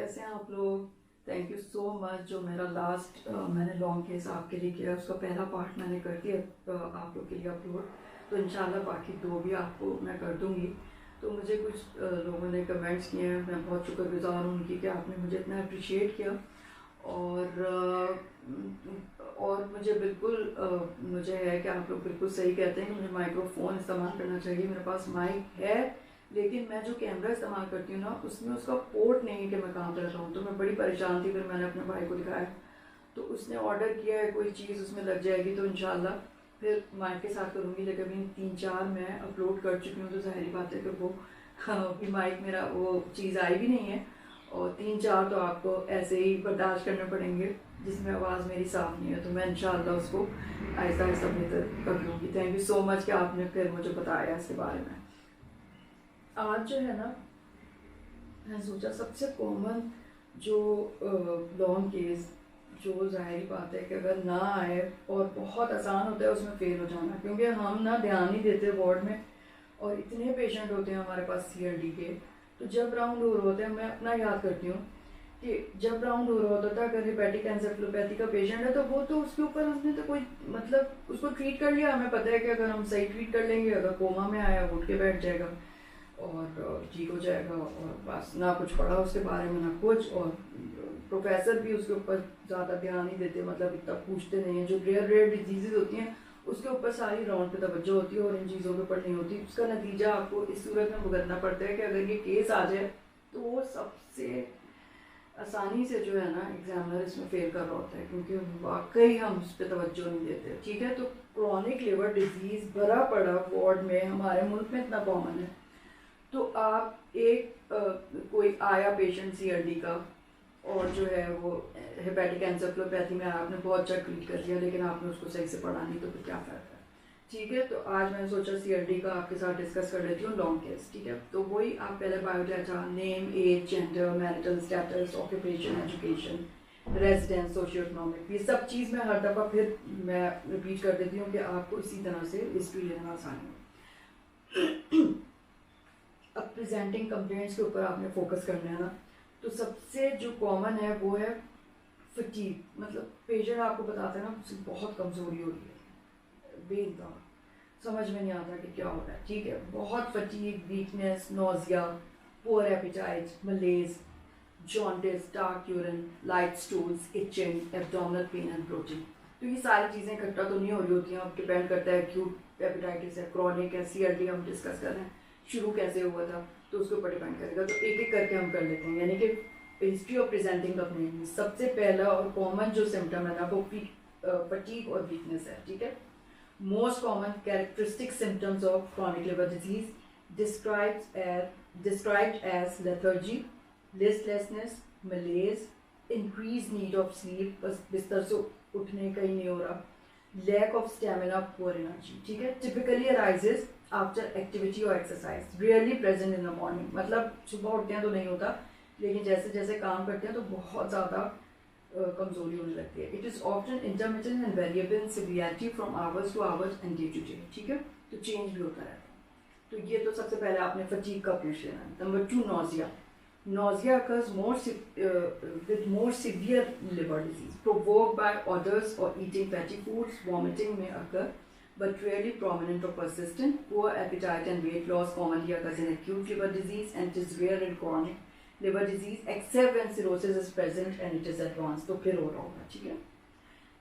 कैसे हैं आप लोग। Thank you so much. जो मेरा लास्ट मैंने लॉन्ग केस आपके लिए किया, उसका पहला पार्ट मैंने कर दिया आप लोग के लिए अपलोड। तो इंशाल्लाह बाकी दो भी आपको मैं कर दूंगी। तो मुझे कुछ लोगों ने कमेंट्स किए हैं, मैं बहुत शुक्रगुजार हूँ उनकी कि आपने मुझे इतना अप्रिशिएट किया। और मुझे बिल्कुल मुझे है कि आप लोग बिल्कुल सही कहते हैं कि मुझे माइक्रोफोन इस्तेमाल करना चाहिए। मेरे पास माइक है, लेकिन मैं जो कैमरा इस्तेमाल करती हूँ ना, उसमें उसका पोर्ट नहीं है कि मैं कहाँ पर रखा हूँ। तो मैं बड़ी परेशान थी, फिर मैंने अपने भाई को दिखाया तो उसने ऑर्डर किया है कोई चीज़ उसमें लग जाएगी, तो इंशाल्लाह फिर माइक के साथ करूँगी। लेकिन अभी 3-4 मैं अपलोड कर चुकी हूँ, तो ज़ाहिर बात है कि वो अभी माइक मेरा वो चीज़ आई भी नहीं है। और 3-4 तो आपको ऐसे ही बर्दाश्त करने पड़ेंगे जिसमें आवाज़ मेरी साफ़ नहीं है। तो मैं इंशाल्लाह उसको आहिस्ता आहिस्ता बेहतर कर लूँगी। थैंक यू सो मच कि आपने फिर मुझे बताया इसके बारे में। आज जो है ना, मैं सोचा सबसे कॉमन जो लॉन्ग केस, जो जाहिर बात है कि अगर ना आए और बहुत आसान होता है उसमें फेल हो जाना, क्योंकि हम ना ध्यान नहीं देते वार्ड में। और इतने पेशेंट होते हैं हमारे पास CRD के। तो जब राउंड हो रहे होते हैं, मैं अपना याद करती हूँ कि जब राउंड हो रहा होता था, अगर हेपेटिक एन्सेफेलोपैथी का पेशेंट है तो वो तो उसके ऊपर हमने तो कोई मतलब उसको ट्रीट कर लिया। हमें पता है कि अगर हम सही ट्रीट कर लेंगे, अगर कोमा में आया उठ के बैठ जाएगा और ठीक हो जाएगा, और बस ना कुछ पढ़ा उसके बारे में ना कुछ। और प्रोफेसर भी उसके ऊपर ज़्यादा ध्यान नहीं देते, मतलब इतना पूछते नहीं हैं। जो रेयर डिजीज़ होती हैं उसके ऊपर सारी राउंड पे तवज्जो होती है और इन चीज़ों के ऊपर नहीं होती। उसका नतीजा आपको इस सूरत में भुगतना पड़ता है कि अगर ये केस आ जाए तो वो सबसे आसानी से जो है ना एग्जामिनर इसमें फेल कर रहा होता है, क्योंकि वाकई हम उस पर तवज्जो नहीं देते। ठीक है, तो क्रॉनिक लिवर डिजीज़ भरा पड़ा वार्ड में हमारे मुल्क में इतना कॉमन है। तो आप कोई आया पेशेंट CRD का, और जो है वो हेपेटिक एन्सेफेलोपैथी में आपने बहुत अच्छा ट्रीट कर लिया, लेकिन आपने उसको सही से पढ़ा नहीं, तो फिर क्या फ़ायदा है। ठीक है, तो आज मैंने सोचा CRD का आपके साथ डिस्कस कर लेती हूँ, लॉन्ग केस। ठीक है, तो वही आप पहले biodata, name, age, gender, marital status, occupation, education, residence, socio economic, ये सब चीज़ मैं हर दफ़ा फिर मैं रिपीट कर देती हूँ कि आपको इसी तरह से हिस्ट्री लेना आसानी हो। अब प्रेजेंटिंग कंप्लेंट्स के ऊपर आपने फोकस करना है ना, तो सबसे जो कॉमन है वो है फटीग। मतलब पेशेंट आपको बताते हैं ना उसकी बहुत कमज़ोरी हो रही है, बेइंतहा समझ में नहीं आता कि क्या हो रहा है। ठीक है, बहुत fatigue, weakness, nausea, poor appetite, malaise, jaundice, dark urine, light stools, itching, abdominal pain and bloating. तो ये सारी चीज़ें इकट्ठा तो नहीं हो रही होती हैं। अब डिपेंड करता है एक्यूट एपिटाइटिस है, क्रॉनिक है, CRD हम डिस्कस कर रहे हैं, शुरू कैसे हुआ था, तो उसके ऊपर डिपेंड करेगा। तो एक एक करके हम कर लेते हैं। यानी कि हिस्ट्री ऑफ प्रेजेंटिंग कंप्लेंट में सबसे पहला और कॉमन जो सिम्टम है ना वो फटीग और वीकनेस है। ठीक है, most common characteristic symptoms of chronic liver disease described as lethargy, listlessness, malaise, increase need of sleep, बस बिस्तर से उठने का ही नहीं हो रहा, lack of stamina, poor energy. ठीक है, टिपिकली अराइजेज आफ्टर एक्टिविटी और exercise, rarely present in the morning. मतलब सुबह उठते हैं तो नहीं होता, लेकिन जैसे जैसे काम करते हैं तो बहुत ज़्यादा कमजोरी होने लगती है। It is often intermittent and variable in severity from hours to hours and day to day. ठीक है, तो चेंज भी होता रहता है। तो ये तो सबसे पहले आपने फटीग का पूछ लेना। Number 2, nausea. Nausea occurs with more severe liver disease, provoked by odors or eating fatty foods. Vomiting may occur, but rarely prominent or persistent. Poor appetite and weight loss commonly occurs in acute liver disease, and it is rare in chronic liver disease, except when cirrhosis is present and it is advanced. तो फिर हो रहा होगा। ठीक है,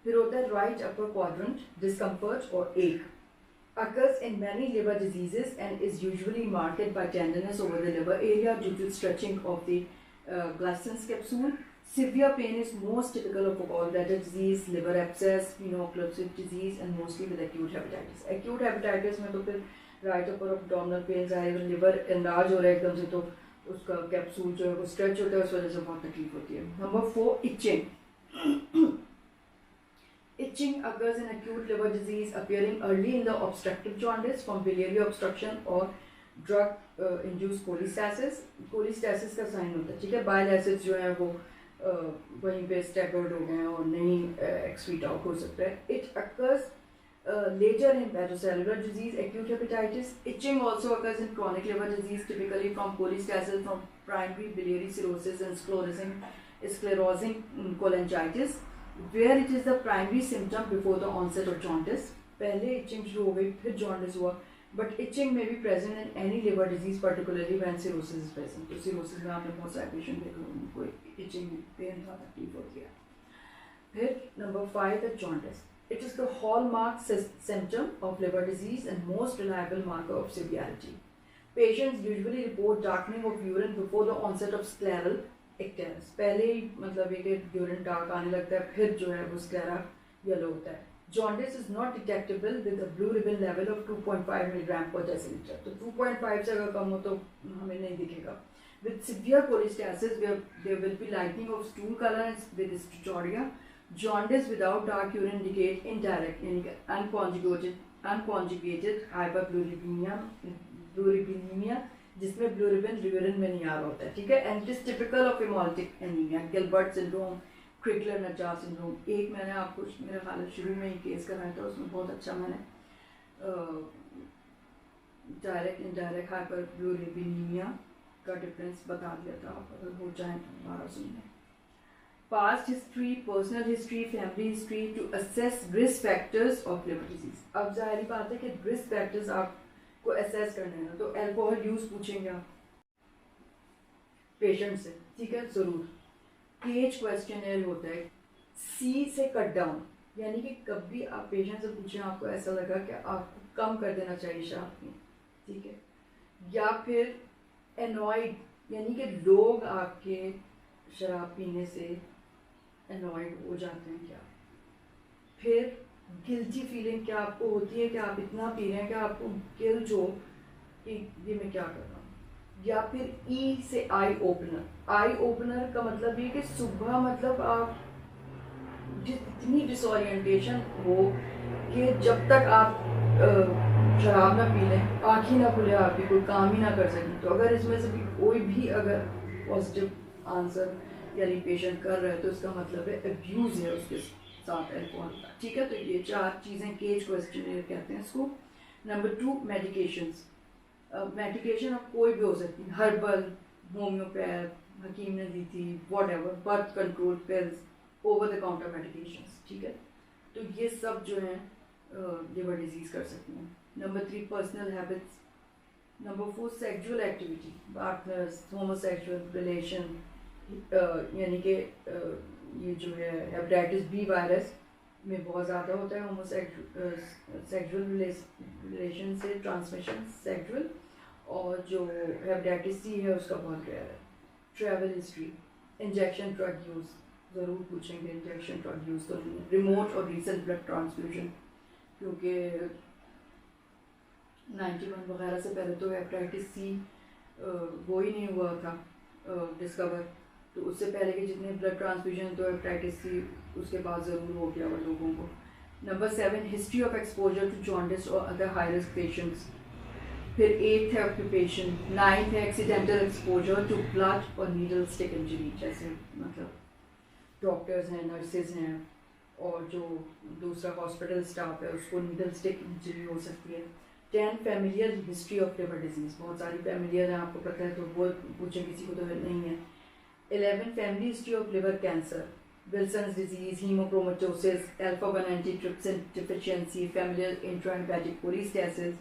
फिर होता है right upper quadrant discomfort or ache. Occurs in many liver diseases and is usually marked by tenderness over the liver area due to stretching of the Glaston's capsule. Severe pain is most typical of gallbladder disease, liver abscess, phenoclusive disease, and mostly with acute hepatitis. Acute hepatitis में तो फिर right upper abdominal pains आएगा, liver enlarge हो रहा है एकदम से, तो उसका कैप्सूल जो है वो स्ट्रेच होता है, उस वजह से बहुत तकलीफ होती है। Number 4, itching. Itching occurs in acute liver disease, appearing early in the obstructive jaundice from biliary obstruction or drug-induced cholestasis. Cholestasis का साइन होता है। ठीक है, बाइल एसिड्स जो हैं वो वहीं पे स्टैगर्ड हो गए हैं और नहीं एक्सक्रीट आउट हो सकता है। It occurs Later in hepatocellular disease, acute hepatitis, itching also occurs in chronic liver disease, typically from cholestasis, from primary biliary cirrhosis and sclerosing cholangitis, where it is the primary symptom before the onset of jaundice. पहले itching शुरू हो गई, फिर jaundice हुआ, but itching may be present in any liver disease, particularly when cirrhosis is present. तो cirrhosis में आपने बहुत सारे पेशेंट देखे होंगे, कोई itching पेन था, तकलीफ होती है. फिर number 5 है jaundice. It is the hallmark symptom of liver disease and most reliable marker of severity. Patients usually report darkening of urine before the onset of scleral icterus. पहले ही मतलब ये कि urine dark आने लगता है, फिर जो है वो sclera yellow होता है. Jaundice is not detectable with a blue ribbon level of 2.5 milligram per deciliter. तो 2.5 से अगर कम हो तो हमें नहीं दिखेगा. With severe cholestasis, there will be lightening of stool color with dysturia. Jaundice without dark urine indicate indirect, यानी कि unconjugated hyperbilirubinemia, जिसमें blue ribbon यूरिन में नहीं आ रहा होता है, ठीक है. And it is typical of hemolytic anemia, Gilbert syndrome, Crigler-Najjar syndrome. एक मैंने आपको मेरे ख्याल में शुरू में ही केस कराया था, उसमें बहुत अच्छा मैंने डायरेक्ट इनडायरेक्ट हाइपरबिलिरुबिnemia का डिफरेंस बता दिया था. आप अगर हो जाए तो दोबारा सुनिए. Past history, personal history, family history to assess risk factors of liver disease. अब जाहिर बात है कि risk factors आपको assess करने हैं, तो alcohol use पूछेंगे आप पेशेंट से, ठीक है, जरूर. केज क्वेश्चनर होता है, C से कट डाउन, यानी कि कभी आप पेशेंट से पूछें आपको ऐसा लगा कि आपको कम कर देना चाहिए शराब पीना, ठीक है, या फिर annoyed, यानी कि लोग आपके शराब पीने से अनॉयड हो जाते हैं क्या. फिर गिल्टी फीलिंग क्या आपको होती है कि आप इतना पी रहे हैं कि आपको गिल्ट हो कि ये मैं क्या कर रहा हूँ. या फिर ई से आई ओपनर. आई ओपनर का मतलब ये कि सुबह मतलब आप जितनी डिसोरिएंटेशन हो कि जब तक आप शराब ना पी लें, आँख ही ना खुले, आपकी कोई काम ही ना कर सकें. तो अगर इसमें से भी कोई भी अगर पॉजिटिव आंसर यानी पेशेंट कर रहे हैं तो इसका मतलब है अब्यूज़ है उसके साथ अल्कोहल का, ठीक है. तो ये 4 चीज़ें केज क्वेश्चनर कहते हैं इसको. Number 2, medications. मेडिकेशन अब कोई भी हो सकती है, हर्बल, होम्योपैथ, हकीम ने दी थी, whatever, birth control pills, over the counter medications, ठीक है. तो ये सब जो है लिवर डिजीज़ कर सकती हैं. Number 3, personal habits. Number 4, sexual activity, partners, homosexual relation, यानी कि ये जो है हेपेटाइटिस बी वायरस में बहुत ज़्यादा होता है, होमोसेक्सुअल रिलेशन से ट्रांसमिशन सेक्सुअल, और जो हेपेटाइटिस सी है उसका बहुत रेयर है. Travel history, injection drug use ज़रूर पूछेंगे, इंजेक्शन ड्रग यूज़ तो नहीं. रिमोट और रीसेंट ब्लड ट्रांसफ्यूजन, क्योंकि 91 वगैरह से पहले तो हेपेटाइटिस सी वो ही नहीं हुआ था डिस्कवर, तो उससे पहले के जितने ब्लड ट्रांसफ्यूजन तो हेपेटाइटिस सी उसके बाद ज़रूर हो गया हुआ लोगों को. Number 7, history of exposure to jaundice और अदर हाई रिस्क पेशेंट्स. फिर 8th है ऑक्यूपेशन. 9th है एक्सीडेंटल एक्सपोजर टू ब्लड और नीडल स्टिक इंजरी, जैसे मतलब डॉक्टर्स हैं, नर्सेज हैं, और जो दूसरा हॉस्पिटल स्टाफ है उसको नीडल स्टिक इंजरी हो सकती है. 10, familiar history of liver disease. बहुत सारी फैमिलियर हैं, आपको पता है, तो वो पूछें, किसी को तो नहीं है. 11, family history of liver cancer, Wilson's disease, hemochromatosis, alpha one antitrypsin deficiency, familiar intrahepatic cholestasis,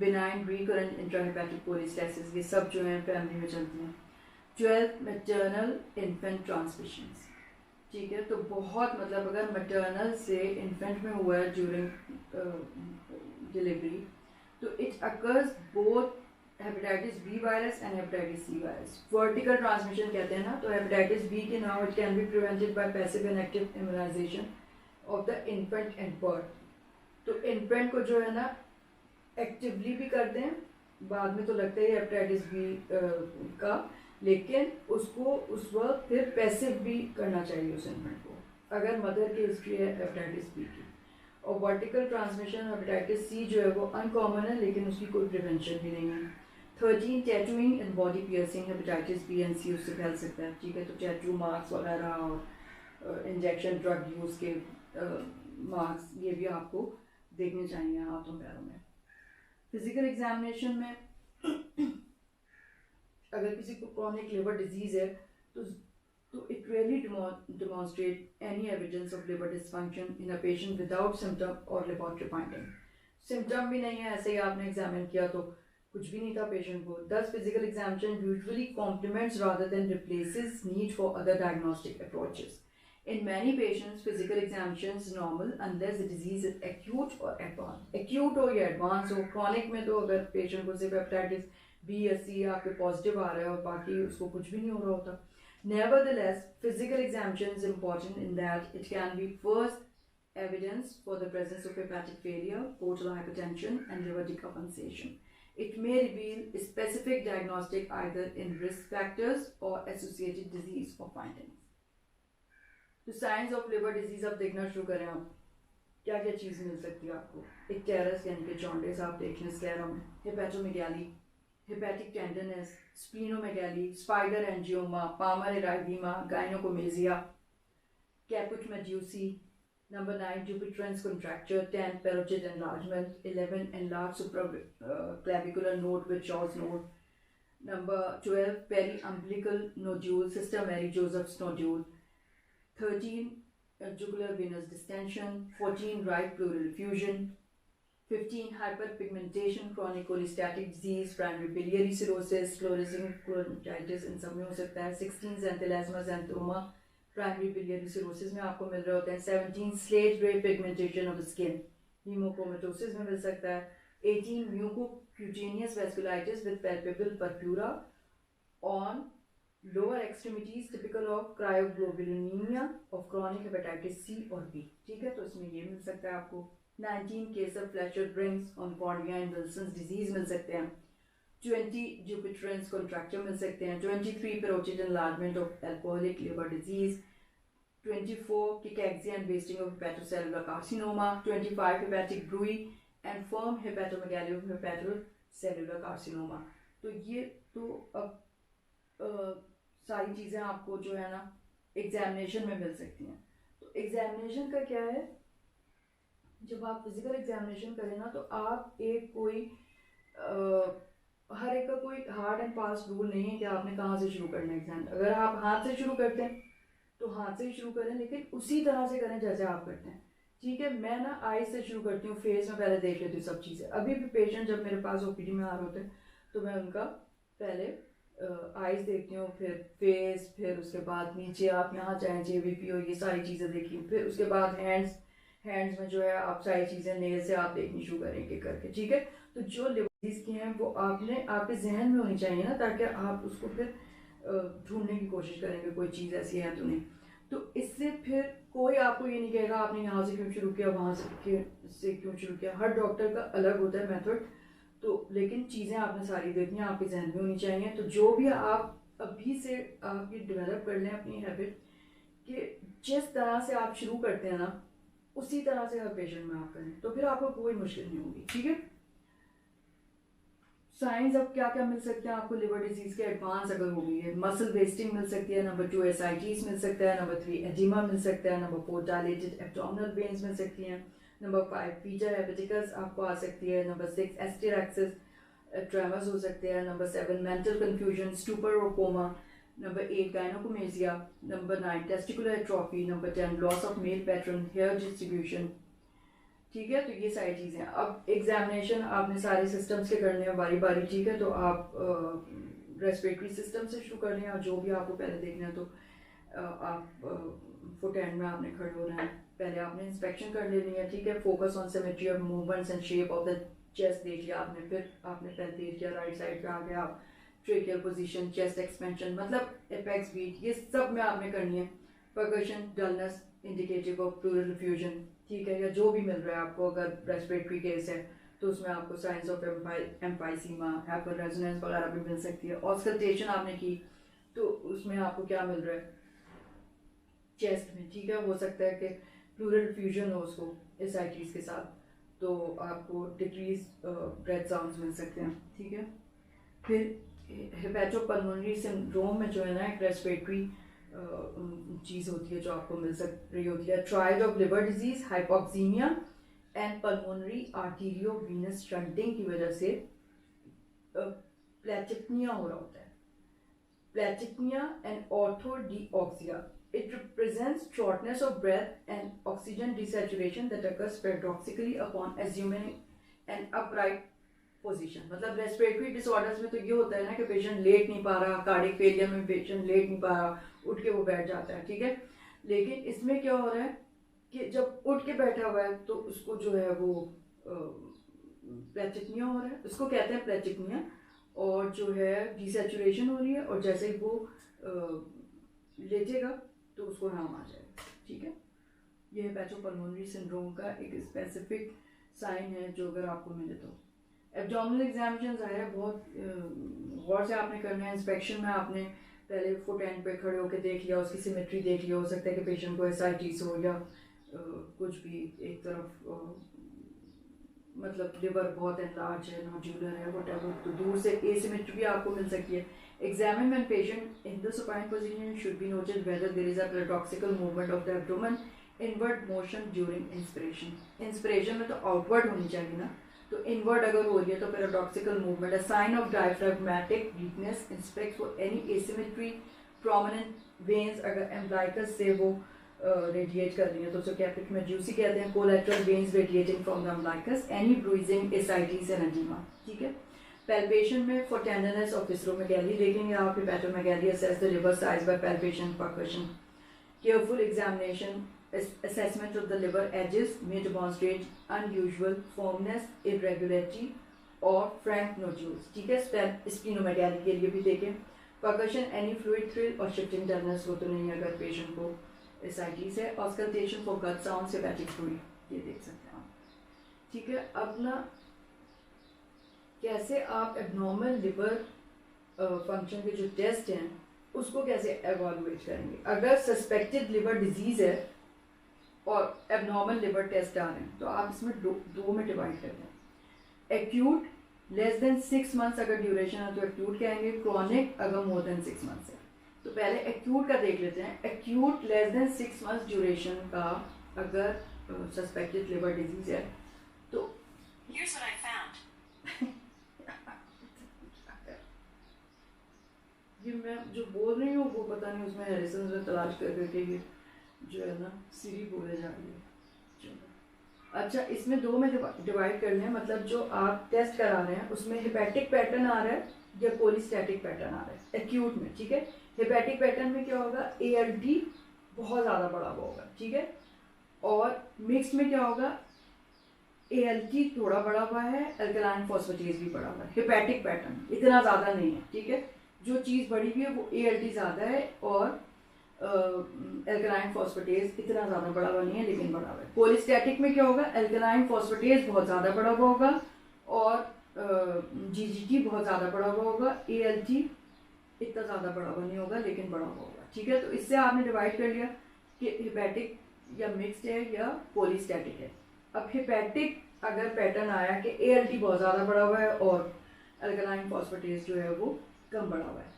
benign recurrent intrahepatic cholestasis, ये सब जो हैं फैमिली में चलती हैं. 12, मैटरनल इन्फेंट ट्रांसमिशंस, ठीक है. तो बहुत मतलब अगर मैटरनल से इन्फेंट में हुआ है ड्यूरिंग डिलीवरी, तो it occurs both hepatitis B virus and hepatitis C virus. Vertical transmission कहते हैं ना, तो हेपेटाइटिस बी के now it can be prevented by passive and active immunization of the infant at birth. तो infant को जो है ना एक्टिवली भी करते हैं, बाद में तो लगता है हेपेटाइटिस बी का, लेकिन उसको उस वक्त फिर पैसिव भी करना चाहिए उस इन्फेंट को, अगर मदर की हिस्ट्री है हेपेटाइटिस बी की. और वर्टिकल ट्रांसमिशन हेपेटाइटिस सी जो है वो अनकॉमन है, लेकिन उसकी कोई प्रिवेंशन भी नहीं है. 13, tattooing and body piercing, hepatitis B and C उससे फैल सकता है, ठीक है. तो टैटू मार्क्स वगैरह और इंजेक्शन ड्रग यूज़ के मार्क्स, ये भी आपको देखने चाहिए हाथों पैरों में। फिजिकल एग्जामिनेशन में अगर किसी को क्रॉनिक लिवर डिजीज है तो it really demonstrate any evidence of liver dysfunction in a patient without symptom or laboratory finding. Symptom भी नहीं है, ऐसे ही आपने एग्जामिन किया तो कुछ भी नहीं था पेशेंट को। Thus physical examination usually complements rather than replaces need for other diagnostic approaches. In many patients, physical examination is normal unless the disease is acute or advanced. Acute हो या advanced हो, chronic में तो अगर patient को सिर्फ hepatitis B या सी आपके पॉजिटिव आ रहा है और बाकी उसको कुछ भी नहीं हो रहा होता। Nevertheless, physical examination is important in that it can be first evidence for the presence of hepatic failure, portal hypertension, and liver decompensation. It may reveal specific diagnostic either in risk factors or associated disease or findings. तो science of liver disease आप देखना शुरू करें, आप क्या क्या चीज़ मिल सकती है आपको। एक टेरस यानी कि जॉन्डिस आप देख लें, स्क्लेरा में hepatomegaly, hepatic tenderness, splenomegaly, spider angioma, palmar erythema, gynaecomastia, caput medusae. Number 9, Dupuytren's contracture. 10, parotid enlargement. 11, enlarged supraclavicular node with Shaw's node. Number 12, periumbilical nodule, Sister Mary Joseph's nodule. 13, jugular venous distension. 14, right pleural effusion. 15, hyperpigmentation, chronic cholestatic disease, primary biliary cirrhosis, sclerosing cholangitis इन सब में हो सकता है। 16, xanthelasma xanthoma, primary biliary cirrhosis में आपको मिल रहे होते हैं। 17, slate grey pigmentation of skin, haemochromatosis में मिल सकता है। 18, mucocutaneous vasculitis with palpable purpura on lower extremities typical of cryoglobulinaemia of chronic hepatitis C और बी। ठीक है, तो इसमें ये मिल सकता है आपको। 19, Kayser of Fleischer rings on cornea and Wilson's disease मिल सकते हैं। 20, Dupuytren's contracture मिल सकते हैं। 23, parotid enlargement of alcoholic liver disease। 24, cachexia and wasting of hepatocellular carcinoma। 25, hepatic bruit and firm hepatomegaly of hepatocellular carcinoma। तो ये तो अब सारी चीज़ें आपको जो है ना एग्जामिनेशन में मिल सकती हैं। तो एग्जामिनेशन का क्या है, जब आप फिजिकल एग्जामिनेशन करें ना तो आप एक कोई हर एक का कोई हार्ड एंड फास्ट रूल नहीं है कि आपने कहाँ से शुरू करना है एग्जाम। अगर आप हाथ से शुरू करते हैं तो हाथ से ही शुरू करें, लेकिन उसी तरह से करें जैसे आप करते हैं। ठीक है, मैं ना आईज से शुरू करती हूँ, फेस में पहले देख लेती हूँ सब चीज़ें। अभी भी पेशेंट जब मेरे पास ओपीडी में आ रहे होते हैं तो मैं उनका पहले आईज देखती हूँ, फिर फेस, फिर उसके बाद नीचे आप यहाँ चाहें JVP हो, ये सारी चीज़ें देखी, फिर उसके बाद हैंड्स में जो है आप सारी चीज़ें नेल से आप देखनी शुरू करेंगे करके। ठीक है, तो जो लिवर डिजीज की हैं वो आपने आपके जहन में होनी चाहिए ना, ताकि आप उसको फिर ढूंढने की कोशिश करेंगे कोई चीज़ ऐसी है तो नहीं। तो इससे फिर कोई आपको ये नहीं कहेगा आपने यहाँ से क्यों शुरू किया, वहाँ से क्यों शुरू किया। हर डॉक्टर का अलग होता है मेथड, तो लेकिन चीज़ें आपने सारी देखनी है, आपके जहन में होनी चाहिए। तो जो भी आप अभी से आप ये डेवलप कर लें अपनी हैबिट कि जिस तरह से आप शुरू करते हैं ना उसी तरह से हर पेशेंट में आप करें, तो फिर आपको कोई मुश्किल नहीं होगी। ठीक है, साइंस अब क्या क्या मिल सकते हैं आपको लिवर डिजीज के एडवांस अगर हो गई है। मसल वेस्टिंग मिल सकती है। नंबर 2, एसाइटिस मिल सकता है। नंबर 3, एडिमा मिल सकता है। नंबर 4, डायलेटेड एब्डोमिनल वेन्स मिल सकती हैं। नंबर 5, फीटर हेपेटिकस आपको आ सकती है। नंबर 6, एस्टेरेक्सिस ट्रेमर्स हो सकते हैं। नंबर 7, मेंटल कंफ्यूजन, स्टूपर और coma. Number 8, gynaecomastia. Number 9, testicular atrophy. Number 10, loss of male pattern, hair distribution. ठीक है, तो ये सारी चीज़ें। अब एग्जामिनेशन आपने सारे सिस्टम्स के करने हैं बारी बारी। ठीक है, तो आप रेस्पिरेटरी सिस्टम से शुरू कर लें और जो भी आपको पहले देखना है तो आप फुट एंड में आपने खड़े होना है। पहले आपने इंस्पेक्शन कर लेनी है। ठीक है, focus on symmetry of movements and shape of the chest देख लिया आपने। फिर आपने पहले देख लिया राइट साइड पे आ गया आप, ट्रेकियल पोजीशन, चेस्ट एक्सपेंशन, मतलब एपेक्स बीट, ये सब में आपने करनी है। Percussion, dullness indicative of pleural effusion. ठीक है, या जो भी मिल रहा है आपको, अगर रेस्पिरेटरी केस है तो उसमें आपको science of emphysema, hyper resonance वगैरह भी मिल सकती है। ऑस्कल्टेशन आपने की तो उसमें आपको क्या मिल रहा है चेस्ट में। ठीक है, हो सकता है कि प्लूरल रिफ्यूजन हो उसको एसाइटिस के साथ, तो आपको डिक्रीज ब्रेथ साउंड्स मिल सकते हैं। ठीक है, फिर हेपेटोपल्मोनरी सिंड्रोम में जो है ना एक रेस्पिरेटरी चीज़ होती है जो आपको मिल सक रही होती है। Trial of liver disease, hypoxaemia and pulmonary arteriovenous shunting की वजह से प्लेचिपनिया हो रहा होता है। Platypnoea and orthodeoxia, it represents shortness of breath and oxygen desaturation that occurs paradoxically upon assuming an upright position. मतलब रेस्पिरेटरी डिसऑर्डर्स में तो ये होता है ना कि पेशेंट लेट नहीं पा रहा, कार्डियक फेलियर में पेशेंट लेट नहीं पा रहा, उठ के वो बैठ जाता है, ठीक है। लेकिन इसमें क्या हो रहा है कि जब उठ के बैठा हुआ है तो उसको जो है वो प्लेचिपनिया हो रहा है, उसको कहते हैं प्लेचिपनिया, और जो है डिसैचुरेशन हो रही है, और जैसे ही वो लेटेगा तो उसको नाम आ जाएगा, ठीक है। यह हेपेटोपल्मोनरी सिंड्रोम का एक स्पेसिफिक साइन है जो अगर आपको मिले तो। एब्डोमिनल एग्जामिनेशन है बहुत गौर से आपने करना है। इंस्पेक्शन में आपने पहले फुट एंड पे खड़े होकर देख लिया, उसकी सिमेट्री देख लिया, हो सकता है कि पेशेंट को एसाइटिस हो या कुछ भी एक तरफ मतलब लिवर बहुत एनलार्ज है, नोड्यूलर है, व्हाटएवर, तो दूर से एसिमेट्री भी आपको मिल सकती है। Examine when patient in the supine position should be noted whether there is a paradoxical movement of the abdomen, inward motion during inspiration. Inspiration में तो outward होनी चाहिए ना, तो inward अगर हो रही है तो paradoxical movement, a sign of diaphragmatic weakness. Inspect for any asymmetry, prominent veins अगर umbilicus से वो radiate कर रही है तो उसे कैपिक में juicy कहते हैं, collateral veins radiating from the umbilicus, any bruising, ascites and edema, ठीक है। Palpation में for tenderness of visceromegaly देखेंगे आप, hepatomegaly assess the liver size by palpation, percussion. Careful examination, assessment of the liver edges may demonstrate unusual firmness, irregularity or frank nodules, ठीक है। splenomegaly के लिए भी देखें। Percussion, any fluid thrill और shifting dullness हो तो नहीं अगर पेशेंट को ascites है। Auscultation for gut sounds, hepatic fluid, ये देख सकते हैं आप, ठीक है। अब ना कैसे आप एबनॉर्मल लिवर फंक्शन के जो टेस्ट हैं उसको कैसे एवॉल्यूएट करेंगे। अगर सस्पेक्टेड लिवर डिजीज है और एबनॉर्मल लिवर टेस्ट आ रहे हैं तो आप इसमें दो में डिवाइड करते हैं। एक्यूट लेस देन 6 मंथ्स अगर ड्यूरेशन है तो एक्यूट कहेंगे, क्रॉनिक अगर मोर देन 6 मंथ्स है। तो पहले एक्यूट का देख लेते हैं। Acute less than 6 months duration का अगर सस्पेक्टेड लिवर डिजीज है तो Here's what I found. ये मैं जो बोल रही हूँ वो पता नहीं उसमें हैरिसन में तलाश कर करके ये जो है ना सीरी बोले जा रही है। चलो अच्छा, इसमें दो में डिवाइड कर लें, मतलब जो आप टेस्ट करा रहे हैं उसमें हेपेटिक पैटर्न आ रहा है या कोलिस्टैटिक पैटर्न आ रहा है एक्यूट में, ठीक है। हेपेटिक पैटर्न में क्या होगा, ALT बहुत ज़्यादा बढ़ा हुआ होगा, ठीक है। और मिक्स में क्या होगा, ALT थोड़ा बढ़ा हुआ है, अल्कलाइन फॉस्फेटेज भी बढ़ा हुआ है। हेपेटिक पैटर्न इतना ज़्यादा नहीं है, ठीक है। जो चीज़ बढ़ी हुई है वो ALT ज़्यादा है और अल्कलाइन फॉस्फेटेज इतना ज़्यादा बढ़ा हुआ नहीं है लेकिन बढ़ा हुआ है। कोलिस्टैटिक में क्या होगा, अल्कलाइन फॉस्फेटेज बहुत ज़्यादा बढ़ा हुआ होगा और GGT बहुत ज़्यादा बढ़ा हुआ होगा, ALT इतना ज़्यादा बढ़ा हुआ नहीं होगा लेकिन बढ़ा हुआ होगा, ठीक है। तो इससे आपने डिवाइड कर लिया कि हेपेटिक या मिक्सड है या कोलिस्टैटिक है। अब हेपेटिक अगर पैटर्न आया कि ALT बहुत ज़्यादा बढ़ा हुआ है और अल्कलाइन फॉस्फेटेज जो है वो कम बढ़ा हुआ है,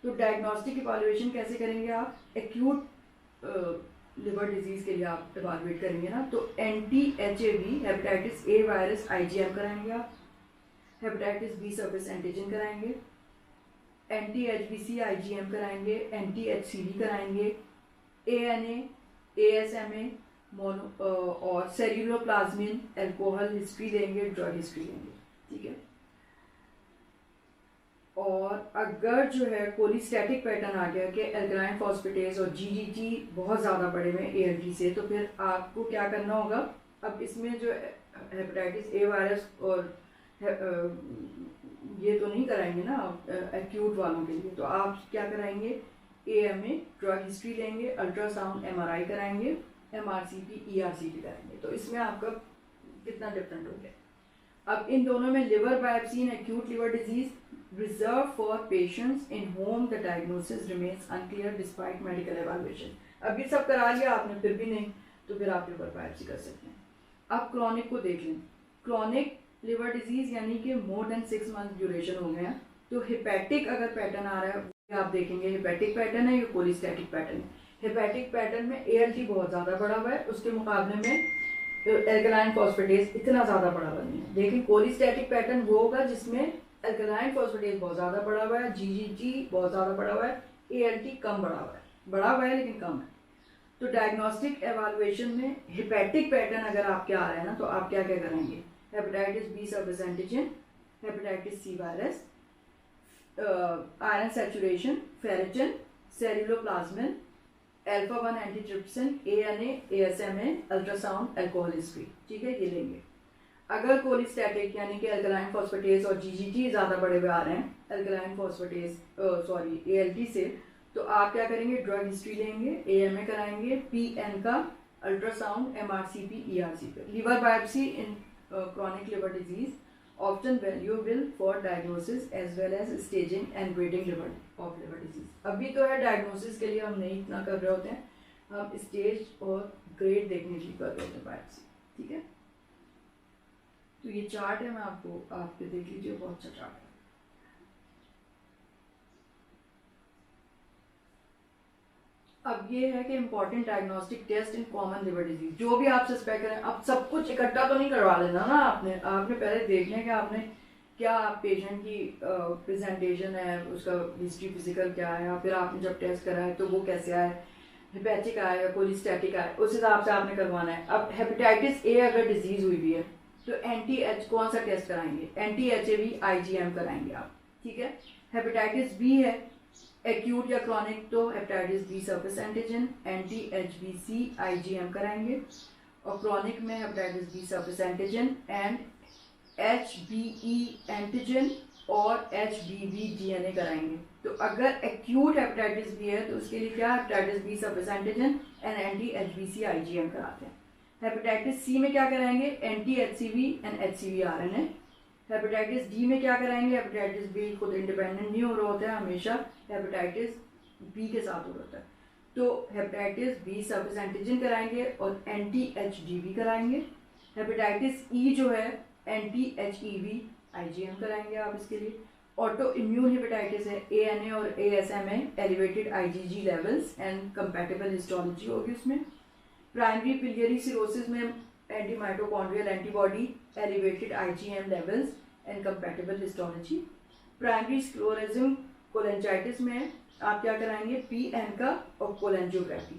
तो डायग्नोस्टिक इवैल्यूएशन कैसे करेंगे आप। एक्यूट लिवर डिजीज के लिए आप इवैल्यूएट करेंगे ना, तो anti-HAV hepatitis A virus IgM कराएंगे आप, हेपेटाइटिस B सर्फेस एंटीजन कराएंगे, anti-HBC IgM कराएंगे, anti-HCV कराएंगे, ANA ASMA मोनो और सेरुलोप्लाज्मिन एल्कोहल हिस्ट्री लेंगे, ड्रग हिस्ट्री लेंगे, ठीक है। और अगर जो है कोलिस्टैटिक पैटर्न आ गया कि अल्कलाइन फॉस्फेटेज और GGT बहुत ज़्यादा बढ़े हुए ALT से, तो फिर आपको क्या करना होगा। अब इसमें जो हेपेटाइटिस A वायरस और ये तो नहीं कराएंगे ना एक्यूट वालों के लिए, तो आप क्या कराएंगे, AMA ड्रग हिस्ट्री लेंगे, अल्ट्रासाउंड MRI कराएंगे, MRCP ERCP कराएंगे। तो इसमें आपका कितना डिफरेंट हो गया। अब इन दोनों में liver biopsy in acute liver disease reserved for patients in whom the diagnosis remains unclear despite medical evaluation। अब ये सब करा लिया आपने फिर भी नहीं, तो फिर आप लिवर बायोप्सी कर सकते हैं। अब क्रॉनिक को देख लें। क्रॉनिक लिवर डिजीज यानी कि मोर देन 6 मंथ ड्यूरेशन हो गया, तो हेपेटिक अगर पैटर्न आ रहा है आप देखेंगे हेपेटिक पैटर्न है या कोलिस्टैटिक पैटर्न है। हेपेटिक पैटर्न में ALT बहुत ज़्यादा बढ़ा हुआ है, उसके मुकाबले में एल्कलाइन फॉस्फेटेज इतना ज़्यादा बढ़ा हुआ नहीं है, लेकिन कोलिस्टैटिक पैटर्न वो होगा जिसमें एल्कलाइन फॉस्फेटेज बहुत ज़्यादा बढ़ा हुआ है, जीजीटी बहुत ज़्यादा बढ़ा हुआ है, एएलटी कम बढ़ा हुआ है लेकिन कम है। तो डायग्नोस्टिक एवालुएशन में हेपेटिक पैटर्न अगर आपके आ रहे हैं ना, तो आप क्या क्या करेंगे? Hepatitis B surface antigen, hepatitis C virus, iron saturation, ferritin, caeruloplasmin, alpha 1 antitrypsin, ANA, ASMA, ultrasound, alcohol history, ठीक है, ये लेंगे। अगर कोलिस्टैटिक यानी कि अल्कलाइन फॉस्फेटेज और जीजीटी ज़्यादा बढ़े हुए आ रहे हैं अल्कलाइन फॉस्फेटेज एएलटी से, तो आप क्या करेंगे? ड्रग हिस्ट्री लेंगे, एएमए कराएंगे, पीएन का ultrasound, MRCP, ERCP, liver biopsy in chronic liver disease often valuable for diagnosis as well as staging and grading of liver disease। अभी तो है डायग्नोसिस के लिए हम नहीं इतना कर रहे होते हैं, हम स्टेज और ग्रेड देखने के लिए कर रहे होते हैं बायोप्सी, ठीक है। तो ये चार्ट है, मैं आपके देख लीजिए, बहुत अच्छा चार्ट है। अब ये है कि important diagnostic test in common liver disease, जो भी आप सस्पेक्ट करें। अब सब कुछ इकट्ठा तो नहीं करवा लेना ना, आपने पहले देखना है कि आपने क्या पेशेंट की प्रेजेंटेशन है, उसका हिस्ट्री फिजिकल क्या है, फिर आपने जब टेस्ट करा है तो वो कैसे आया, हेपेटिक आया या कोलिस्टैटिक आया, उस हिसाब से आपने करवाना है। अब हेपेटाइटिस ए अगर डिजीज हुई भी है तो एंटी कौन सा टेस्ट कराएंगे? एंटी HAV IgM कराएंगे आप, ठीक है। हेपेटाइटिस बी है एक्यूट या क्रॉनिक, तो hepatitis B surface antigen, anti HBC IgM कराएंगे, और क्रॉनिक में hepatitis B surface antigen and HBE antigen और HBV DNA कराएंगे। तो अगर एक्यूट हेपेटाइटिस बी है तो उसके लिए क्या? Hepatitis B surface antigen and anti HBC IgM कराते हैं। हेपेटाइटिस सी में क्या कराएंगे? Anti HCV and HCV RNA। Hepatitis D में क्या कराएंगे? हेपेटाइटिस बी खुद इंडिपेंडेंट नहीं हो रहा होता है, हमेशा हेपेटाइटिस बी के साथ हो रहा होता है। तो हेपेटाइटिस बी सर्फेस एंटीजन कराएंगे और एंटी HDV कराएंगे। हेपेटाइटिस ई जो है एंटी HEV IgM कराएंगे आप इसके लिए। ऑटो इम्यून हेपेटाइटिस है, ANA और ASMA elevated IgG levels and compatible histology होगी उसमें। प्राइमरी बिलियरी सिरोसिस में anti mitochondrial antibody elevated IgM levels and compatible histology. Primary sclerosis cholangitis में आप क्या कराएंगे? PN का और कोलेंजियोग्राफी।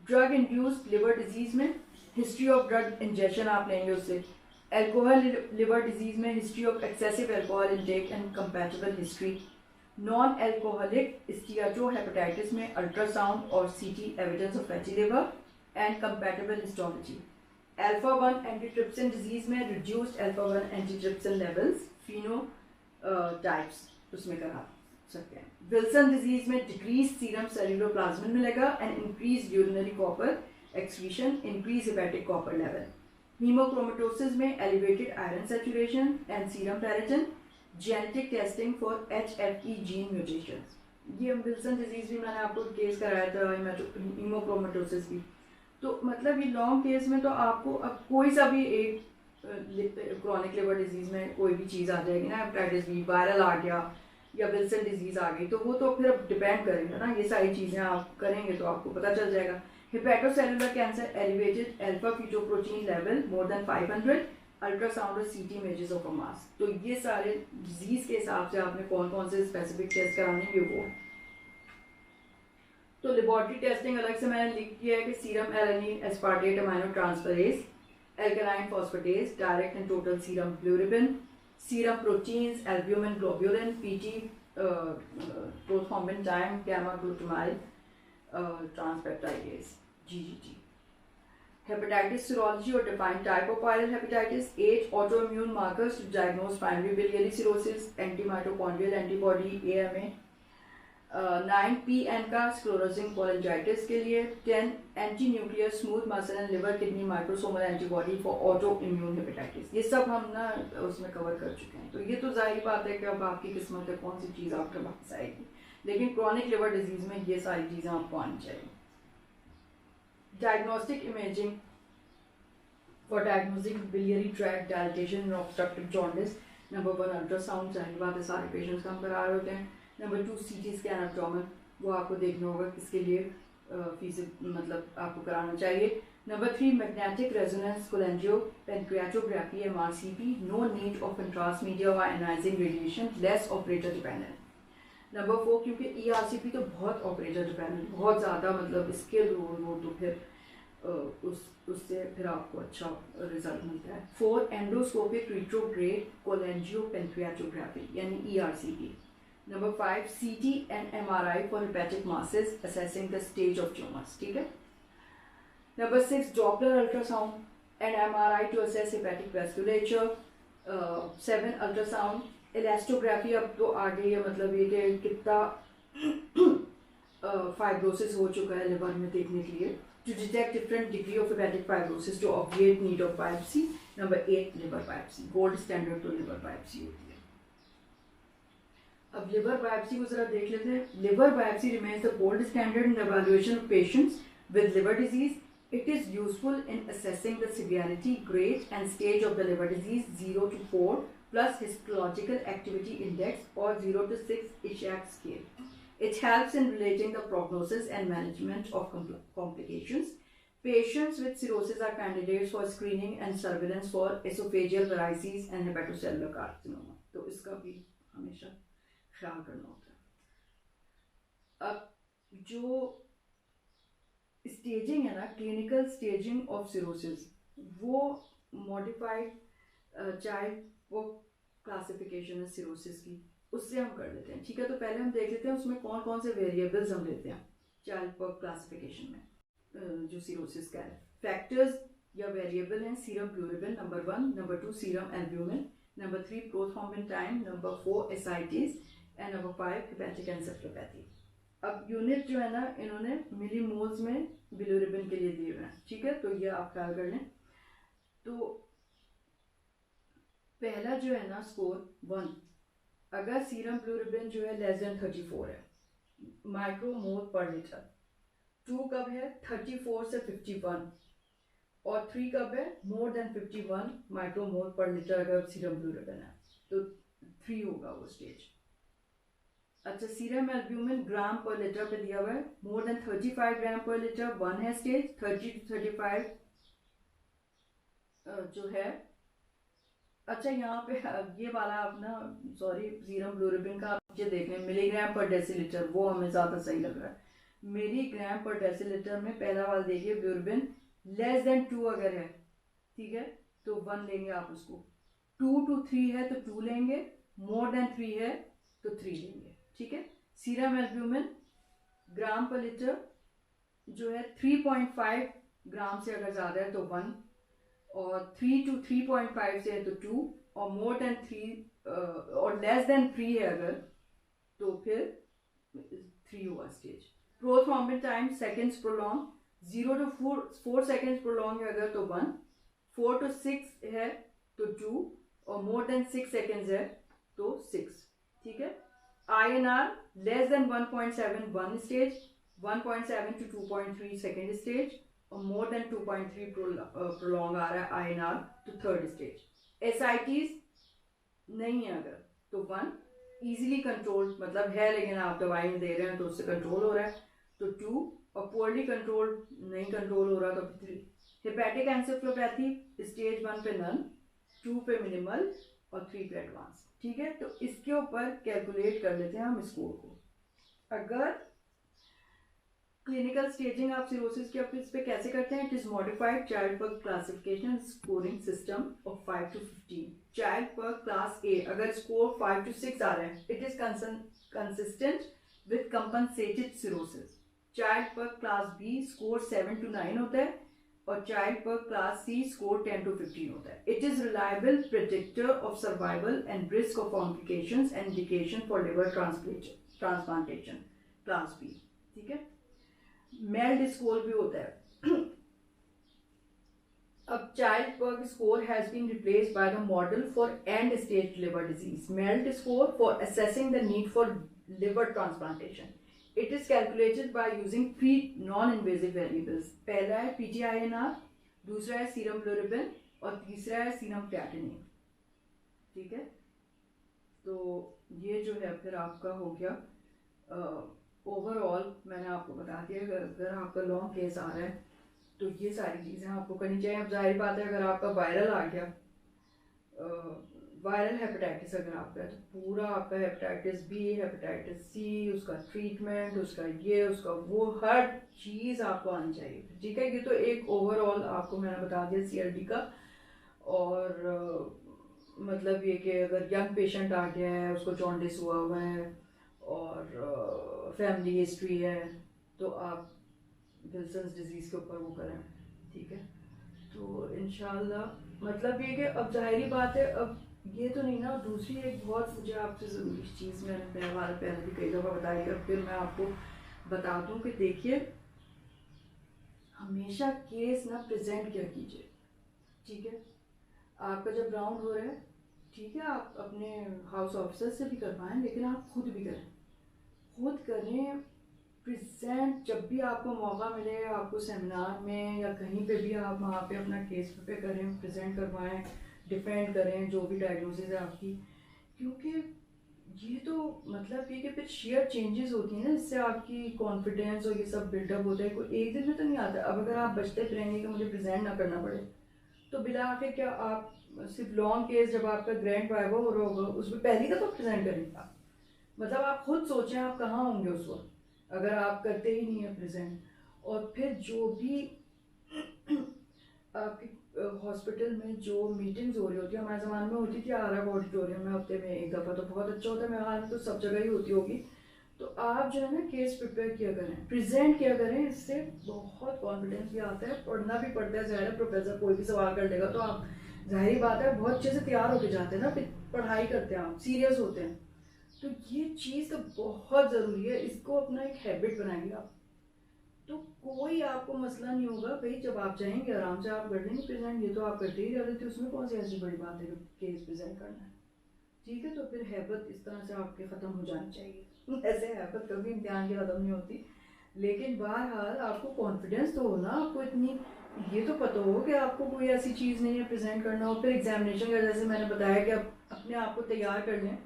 ड्रग इंड्यूस्ड लिवर डिजीज में हिस्ट्री ऑफ ड्रग इंजेक्शन आप लेंगे उससे। एल्कोहल लिवर डिजीज में history of excessive alcohol intake and compatible history. Non alcoholic steatohepatitis में अल्ट्रासाउंड और CT evidence of fatty liver and compatible histology. Alpha 1 antitrypsin disease में reduced alpha 1 antitrypsin levels, phenotypes उसमें करा सकते हैं। Wilson disease में decrease serum caeruloplasmin मिलेगा and increase urinary copper excretion, increase hepatic copper level. Haemochromatosis में elevated iron saturation and serum ferritin. Genetic testing for HFE gene mutations. ये Wilson disease भी मैंने आपको केस कराया था, हीमोक्रोमेटोसिस भी। तो मतलब ये लॉन्ग केस में तो आपको अब कोई सा भी एक क्रॉनिक लिवर डिजीज में कोई भी चीज़ आ जाएगी ना, हेपेटाइटिस बी, वायरल आ गया या विल्सन डिजीज आ गई, तो वो तो फिर अब डिपेंड करेगा ना, ये सारी चीज़ें आप करेंगे तो आपको पता चल जाएगा। Hepatocellular cancer elevated alpha fetoprotein level more than 500, ultrasound और CT इमेजेस ऑफ अ मास। तो ये सारे डिजीज के हिसाब से आपने कौन कौन से स्पेसिफिक टेस्ट कराने ये वो। तो लेबोरेटरी टेस्टिंग अलग से मैंने लिख दिया है कि serum alanine aspartate amino transferase, alkaline phosphatase, direct and total serum bilirubin, serum proteins, albumin, globulin, PT prothrombin time, gamma glutamyl, ट्रांसपेप्टाइडेज, GGT। Hepatitis serology or defined type of viral hepatitis. 8 autoimmune markers to diagnose primary biliary cirrhosis, antimitochondrial antibody AMA। 9 PN का sclerosing cholangitis के लिए। 10 anti-nuclear smooth muscle and liver kidney microsomal antibody for autoimmune hepatitis। ये सब हम ना उसमें cover कर चुके हैं। तो ये तो जाहिर बात है कि अब आपकी किस्मत है कौन सी चीज़ आपके पास आएगी, लेकिन क्रॉनिक लिवर डिजीज में ये सारी चीज़ें आपको आनी चाहिए। Diagnostic imaging for diagnosing biliary tract dilatation और ऑब्स्ट्रक्टिव जॉन्डिस। नंबर 1 अल्ट्रासाउंड, जाहिर बात है सारे पेशेंट्स का हम करा रहे होते हैं। नंबर 2 CT स्कैन एब्डोमेन, वो आपको देखना होगा किसके लिए मतलब आपको कराना चाहिए। Number 3, magnetic resonance cholangiopancreatography (MRCP). No need of contrast media or ionizing radiation, less operator dependent. Number 4, क्योंकि ERCP तो बहुत ऑपरेटर डिपेंडेंट, बहुत ज़्यादा मतलब स्किल हो तो फिर उससे फिर आपको अच्छा रिजल्ट मिलता है. 4, एंडोस्कोपिक रिट्रोग्रेड कोलेंजियोपेंक्रियाटोग्राफी यानी ERCP. Number 5, CT and MRI for hepatic masses assessing the stage of tumors. ठीक है. Number 6, Doppler ultrasound and MRI to assess hepatic vasculature. 7, ultrasound elastography. अब तो आ गई है, मतलब ये कि कितना फाइब्रोसिस हो चुका है लिवर में देखने के लिए. To detect different degree of hepatic fibrosis to obviate need of biopsy. Number 8, liver biopsy. Gold standard तो liver biopsy होती है. अब liver biopsy को जरा देख लेते हैं. Liver biopsy remains the gold standard in the evaluation of patients with liver disease. It is useful in assessing the severity, grade and stage of the liver disease 0 to 4 plus histological activity index or 0 to 6 Ishak scale. It helps in relating the prognosis and management of complications. Patients with cirrhosis are candidates for screening and surveillance for esophageal varices and hepatocellular carcinoma. तो इसका भी हमेशा ख्याल करना होता है. अब जो स्टेजिंग है ना, क्लिनिकल स्टेजिंग ऑफ सिरोसिस, वो मॉडिफाइड चाइल्ड क्लासिफिकेशन है सिरोसिस की, उससे हम कर लेते हैं. ठीक है, तो पहले हम देख लेते हैं उसमें कौन कौन से वेरिएबल्स हम लेते हैं चाइल्ड पर्क क्लासिफिकेशन में. जो सिरोसिस का है, फैक्टर्स या वेरिएबल हैं serum bilirubin number 1, number 2 serum albumin, number 3 prothrombin time, number 4 ascites and number 5 hepatic encephalopathy. अब यूनिट जो है ना, इन्होंने मिलीमोल्स में बिलोरिबिन के लिए दिए हुए हैं. ठीक है, तो ये आप ख्याल कर लें. तो पहला जो है ना स्कोर 1, अगर सीरम ब्लूरिबिन जो है लेस देन 34 है माइक्रोमोल पर लीटर. 2 कब है 34 से 51, और 3 कब है मोर देन 51 माइक्रोमोल पर लीटर अगर सीरम ब्लूरिबिन है, तो 3 होगा वो स्टेज. अच्छा, सीरम एल्ब्यूमिन ग्राम पर लीटर पे दिया हुआ है, मोर देन 35 ग्राम पर लीटर 1 है स्टेज, 30 to 35 जो है. अच्छा, यहाँ पे ये वाला आप ना, सॉरी, सीरम ब्लूरिबिन का आप ये देख लें मिलीग्राम पर डेसीलीटर, वो हमें ज़्यादा सही लग रहा है. मिलीग्राम पर डेसीलीटर में पहला वाला देखिए ब्लूरिबिन लेस देन 2 अगर है, ठीक है, तो 1 लेंगे आप उसको. 2 to 3 है तो 2 लेंगे, मोर देन 3 है तो 3 लेंगे. ठीक है. सीरम एल्ब्यूमिन ग्राम पर लीटर जो है 3.5 ग्राम से अगर ज़्यादा है तो 1, और 3 to 3.5 से है तो 2, और मोर देन 3 और लेस देन 3 है अगर, तो फिर 3 हुआ stage. Prothrombin time seconds prolong 0 to 4 seconds prolong है अगर तो 1, 4 to 6 है तो 2, और मोर देन 6 सेकेंड्स है तो 6. ठीक है. INR less than 1.7 stage, 1.7 to 2.3 second stage, और मोर देन 2.3 प्रोलॉन्ग आ रहा है INR तो थर्ड स्टेज. एसाइटीज नहीं है अगर तो 1, इजीली कंट्रोल मतलब है लेकिन आप दवाई में दे रहे हैं तो उससे कंट्रोल हो रहा है तो 2, और पुअरली कंट्रोल नहीं कंट्रोल हो रहा तो 3. हेपेटिक एन्सेफलोपैथी स्टेज 1 पे नन, 2 पे मिनिमल और 3 पे एडवांस. ठीक है, तो इसके ऊपर कैलकुलेट कर लेते हैं हम स्कोर को. अगर क्लिनिकल स्टेजिंग आप सिरोसिस के आप इस पे कैसे करते हैं, इट इज मॉडिफाइड चाइल्ड पर्क classification scoring system of 5 to 15. Child पर्क क्लास ए अगर स्कोर 5 to 6 आ रहा है, it is consistent with compensated cirrhosis. Child पर्क क्लास बी स्कोर 7 to 9 होता है, और चाइल्ड पर्क क्लास सी स्कोर 10 to 15 होता है. It is reliable predictor of survival and risk of complications and indication for liver transplantation class B. ठीक है. MELD score भी होता है. अब चाइल्ड पर्क score has been replaced by the model for end stage liver disease. MELD score for assessing the need for liver transplantation. It is calculated by using 3 non-invasive variables. पहला है PTINR, दूसरा है serum ब्लूरिबिन और तीसरा है serum creatinine. ठीक है, तो ये जो है फिर आपका हो गया. ओवरऑल मैंने आपको बता दिया अगर आपका लॉन्ग केस आ रहा है तो ये सारी चीज़ें आपको करनी चाहिए। अब जाहिर बात है अगर आपका वायरल आ गया, वायरल हेपेटाइटिस अगर आपका है, तो पूरा आपका हेपेटाइटिस बी, हेपेटाइटिस सी, उसका ट्रीटमेंट, उसका ये, उसका वो, हर चीज़ आपको आनी चाहिए। ठीक है, ये तो एक ओवरऑल आपको मैंने बता दिया CLD का। और मतलब ये कि अगर यंग पेशेंट आ गया है, उसको जॉन्डिस हुआ है और फैमिली हिस्ट्री है, तो आप विल्सन्स डिजीज़ के ऊपर वो करें। ठीक है, तो इंशाल्लाह मतलब ये कि अब जाहिर बात है, अब ये तो नहीं ना। दूसरी एक बहुत मुझे आपसे ज़रूरी चीज़ मैंने पहले भी कई दफ़ा बताई है, फिर मैं आपको बता दूं कि देखिए, हमेशा केस ना प्रेजेंट किया कीजिए। ठीक है, आपका जब राउंड हो रहा है, ठीक है, आप अपने हाउस ऑफिसर से भी करवाएं, लेकिन आप खुद भी करें, खुद करें प्रेजेंट। जब भी आपको मौका मिले, आपको सेमिनार में या कहीं पे भी, आप वहाँ पे अपना केस पे करें, प्रेजेंट करवाएं, डिफेंड करें जो भी डायग्नोसिस है आपकी। क्योंकि ये तो मतलब ये कि फिर शेयर चेंजेस होती हैं ना, इससे आपकी कॉन्फिडेंस और ये सब बिल्डअप होता है, कोई एक दिन में तो नहीं आता। अब अगर आप बचते रहेंगे कि मुझे प्रेजेंट ना करना पड़े, तो बिला आखिर क्या आप सिर्फ लॉन्ग केस जब आपका ग्रैंड वाइवा हो रहा होगा उसमें पहली दफ़ा प्रेजेंट करेंगे? मतलब आप खुद सोचें आप कहाँ होंगे उस वक्त अगर आप करते ही नहीं है प्रेजेंट। और फिर जो भी आपके हॉस्पिटल में जो मीटिंग्स हो रही होती है, हमारे ज़माने में होती थी आरब ऑडिटोरियम में हफ्ते में एक दफ़ा, तो बहुत अच्छा होता है। मेरे हाल में तो सब जगह ही होती होगी। तो आप जो है ना केस प्रिपेयर किया करें, प्रेजेंट किया करें, इससे बहुत कॉन्फिडेंस भी आता है। पढ़ना भी पड़ता है, ज़ाहिर है प्रोफेसर कोई भी सवाल कर लेगा तो आप जाहिर बात है बहुत अच्छे से तैयार होके जाते हैं ना, फिर पढ़ाई करते हैं, आप सीरियस होते हैं। तो ये चीज़ तो बहुत ज़रूरी है, इसको अपना एक हैबिट बनाइए आप, तो कोई आपको मसला नहीं होगा भाई। जब आप चाहेंगे आराम से आप कर लेंगे प्रेजेंट, ये तो आप करते ही रहते थे, उसमें कौन सी ऐसी बड़ी बात है कि केस प्रेजेंट करना है। ठीक है, तो फिर हैबत इस तरह से आपके ख़त्म हो जानी चाहिए। ऐसे हैबत कभी इम्तिहान की ख़त्म नहीं होती, लेकिन बहरहाल आपको कॉन्फिडेंस तो हो ना, आपको इतनी ये तो पता हो कि आपको कोई ऐसी चीज़ नहीं है प्रेजेंट करना हो। फिर एग्जामिनेशन का जैसे मैंने बताया कि आप अपने आप को तैयार कर लें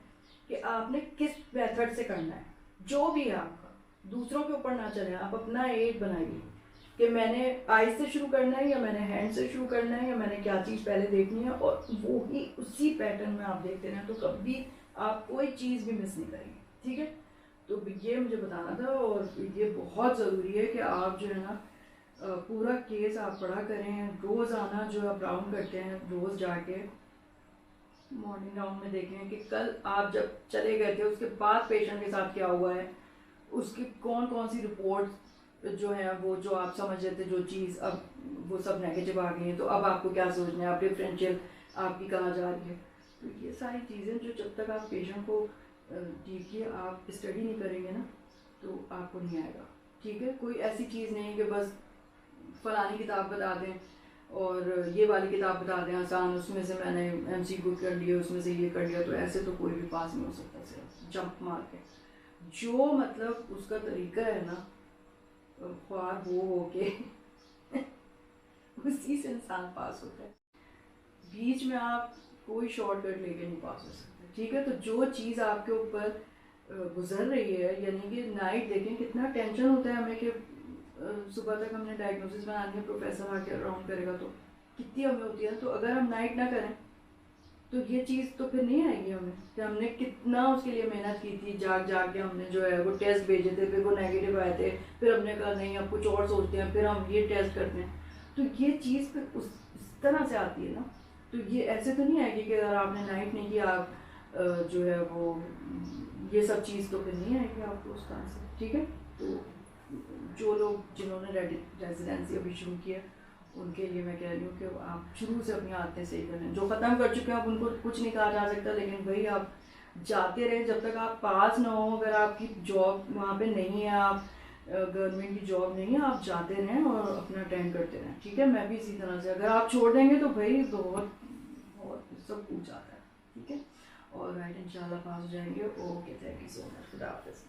कि आपने किस मेथड से करना है, जो भी है आपका, दूसरों के ऊपर ना चले। आप अपना एड बनाइए कि मैंने आई से शुरू करना है या मैंने हैंड से शुरू करना है या मैंने क्या चीज़ पहले देखनी है, और वो ही उसी पैटर्न में आप देखते रहें, तो कभी आप कोई चीज़ भी मिस नहीं करेंगे। ठीक है, तो ये मुझे बताना था। और ये बहुत ज़रूरी है कि आप जो है ना पूरा केस आप पढ़ा करें। रोज़ आना जो आप राउंड करते हैं, रोज़ जाके मॉर्निंग राउंड में देखें कि कल आप जब चले गए थे उसके बाद पेशेंट के साथ क्या हुआ है, उसकी कौन कौन सी रिपोर्ट जो है वो जो आप समझ रहे थे जो चीज़, अब वो सब नेगेटिव आ गई है, तो अब आपको क्या सोचना है, आप डिफरेंशियल आपकी कहाँ जा रही है। तो ये सारी चीज़ें जो जब तक आप पेशेंट को डीपली आप स्टडी नहीं करेंगे ना, तो आपको नहीं आएगा। ठीक है, कोई ऐसी चीज़ नहीं कि बस फलानी किताब बता दें और ये वाली किताब बता दें आसान, उसमें से मैंने MCQ कर लिया, उसमें से ये कर लिया, तो ऐसे तो कोई भी पास नहीं हो सकता सिर्फ जंप मार के। जो मतलब उसका तरीका है ना, ख्वार हो के उसी से इंसान पास होता है। बीच में आप कोई शॉर्टकट लेके नहीं पास हो सकते। ठीक है, तो जो चीज़ आपके ऊपर गुजर रही है, यानी कि नाइट देखें कितना टेंशन होता है हमें कि सुबह तक हमने डायग्नोसिस बनानी है, प्रोफेसर आके राउंड करेगा तो कितनी हमें होती है। तो अगर हम नाइट ना करें तो ये चीज़ तो फिर नहीं आएगी हमें कि हमने कितना उसके लिए मेहनत की थी, जाग जाग के हमने जो है वो टेस्ट भेजे थे, फिर वो नेगेटिव आए थे, फिर हमने कहा नहीं अब कुछ और सोचते हैं, फिर हम ये टेस्ट करते हैं। तो ये चीज़ फिर उस तरह से आती है ना, तो ये ऐसे तो नहीं आएगी कि अगर आपने नाइट नहीं किया आप जो है वो ये सब चीज़ तो फिर नहीं आएगी आपको उस तरह से। ठीक है, तो जो लोग जिन्होंने रेजिडेंसी अभी शुरू की है उनके लिए मैं कह रही हूँ कि आप शुरू से अपनी आदतें सही करें। जो ख़त्म कर चुके हैं आप उनको कुछ नहीं कहा जा सकता, लेकिन भाई आप जाते रहें जब तक आप पास ना हो। अगर आपकी जॉब वहाँ पे नहीं है, आप गवर्नमेंट की जॉब नहीं है, आप जाते रहें और अपना अटेंड करते रहें। ठीक है, मैं भी इसी तरह से, अगर आप छोड़ देंगे तो भाई बहुत बहुत सब पूछ जाता है। ठीक है, और राइट इंशाल्लाह पास हो जाएंगे। Okay, thank you so much. खुदा हाफिज़।